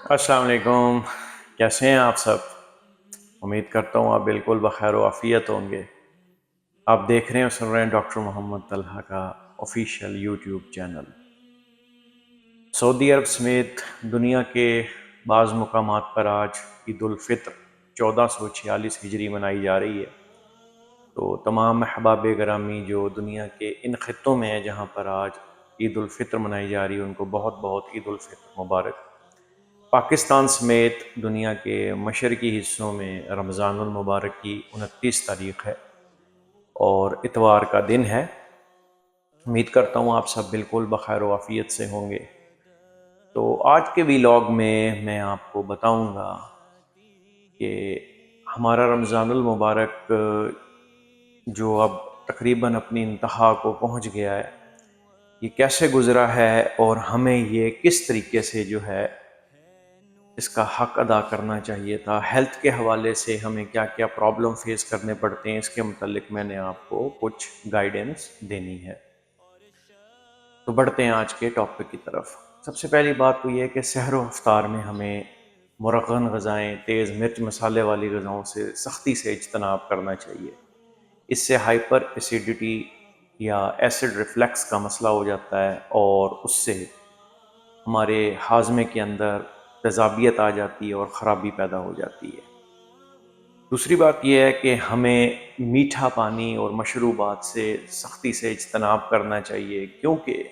السلام علیکم، کیسے ہیں آپ سب؟ امید کرتا ہوں آپ بالکل بخیر و عافیت ہوں گے۔ آپ دیکھ رہے ہیں اور سن رہے ہیں ڈاکٹر محمد طلحہ کا آفیشیل یوٹیوب چینل۔ سعودی عرب سمیت دنیا کے بعض مقامات پر آج عید الفطر 1446 ہجری منائی جا رہی ہے۔ تو تمام احباب گرامی جو دنیا کے ان خطوں میں ہیں جہاں پر آج عید الفطر منائی جا رہی ہے، ان کو بہت بہت عید الفطر مبارک۔ پاکستان سمیت دنیا کے مشرقی حصوں میں رمضان المبارک کی 29 تاریخ ہے اور اتوار کا دن ہے۔ امید کرتا ہوں آپ سب بالکل بخیر و عافیت سے ہوں گے۔ تو آج کے ویلاگ میں آپ کو بتاؤں گا کہ ہمارا رمضان المبارک جو اب تقریباً اپنی انتہا کو پہنچ گیا ہے، یہ کیسے گزرا ہے اور ہمیں یہ کس طریقے سے جو ہے اس کا حق ادا کرنا چاہیے تھا۔ ہیلتھ کے حوالے سے ہمیں کیا کیا پرابلم فیس کرنے پڑتے ہیں، اس کے متعلق میں نے آپ کو کچھ گائیڈنس دینی ہے۔ تو بڑھتے ہیں آج کے ٹاپک کی طرف۔ سب سے پہلی بات تو یہ ہے کہ سحر و افطار میں ہمیں مرغن غذائیں، تیز مرچ مسالے والی غذاؤں سے سختی سے اجتناب کرنا چاہیے۔ اس سے ہائپر ایسیڈیٹی یا ایسڈ ریفلیکس کا مسئلہ ہو جاتا ہے اور اس سے ہمارے ہاضمے کے اندر تیزابیت آ جاتی ہے اور خرابی پیدا ہو جاتی ہے۔ دوسری بات یہ ہے کہ ہمیں میٹھا پانی اور مشروبات سے سختی سے اجتناب کرنا چاہیے، کیونکہ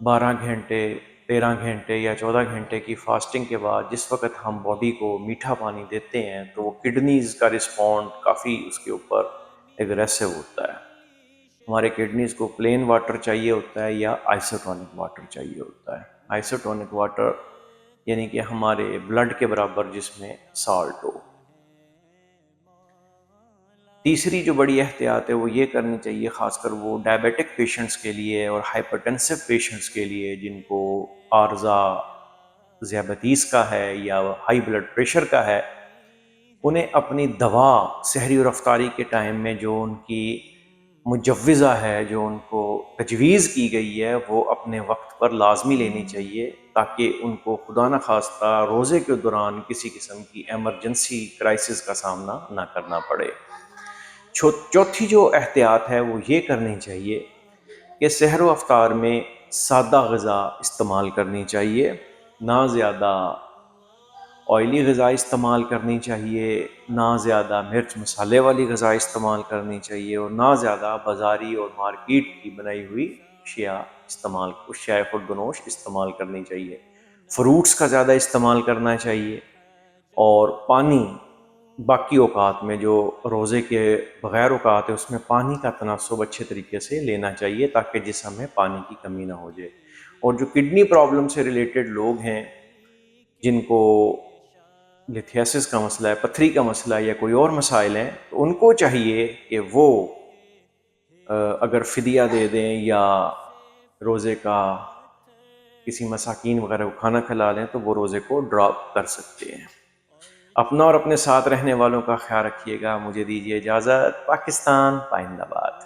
12 گھنٹے، 13 گھنٹے یا 14 گھنٹے کی فاسٹنگ کے بعد جس وقت ہم باڈی کو میٹھا پانی دیتے ہیں تو وہ کڈنیز کا رسپونڈ کافی اس کے اوپر ایگریسو ہوتا ہے۔ ہمارے کڈنیز کو پلین واٹر چاہیے ہوتا ہے یا آئسوٹونک واٹر چاہیے ہوتا ہے۔ آئسوٹونک واٹر یعنی کہ ہمارے بلڈ کے برابر جس میں سالٹ ہو۔ تیسری جو بڑی احتیاط ہے وہ یہ کرنی چاہیے، خاص کر وہ ڈائبیٹک پیشنٹس کے لیے اور ہائپرٹینسو پیشنٹس کے لیے جن کو عارضہ ذیابیطیس کا ہے یا ہائی بلڈ پریشر کا ہے، انہیں اپنی دوا سحری اور افطاری کے ٹائم میں جو ان کی مجوزہ ہے، جو ان کو تجویز کی گئی ہے، وہ اپنے وقت پر لازمی لینی چاہیے تاکہ ان کو خدا نخواستہ روزے کے دوران کسی قسم کی ایمرجنسی کرائسس کا سامنا نہ کرنا پڑے۔ چوتھی جو احتیاط ہے وہ یہ کرنی چاہیے کہ سحر و افطار میں سادہ غذا استعمال کرنی چاہیے، نہ زیادہ آئلی غذا استعمال کرنی چاہیے، نہ زیادہ مرچ مسالے والی غذا استعمال کرنی چاہیے، اور نہ زیادہ بازاری اور مارکیٹ کی بنائی ہوئی اشیاء خوردنوش استعمال کرنی چاہیے۔ فروٹس کا زیادہ استعمال کرنا چاہیے، اور پانی باقی اوقات میں جو روزے کے بغیر اوقات ہے اس میں پانی کا تناسب اچھے طریقے سے لینا چاہیے تاکہ جسم میں پانی کی کمی نہ ہو جائے۔ اور جو کڈنی پرابلم سے ریلیٹڈ لوگ ہیں، جن کو لیتھیاسس کا مسئلہ ہے، پتھری کا مسئلہ ہے یا کوئی اور مسائل ہیں، تو ان کو چاہیے کہ وہ اگر فدیہ دے دیں یا روزے کا کسی مساکین وغیرہ کو کھانا کھلا لیں تو وہ روزے کو ڈراپ کر سکتے ہیں۔ اپنا اور اپنے ساتھ رہنے والوں کا خیال رکھیے گا۔ مجھے دیجیے اجازت۔ پاکستان پائندہ باد۔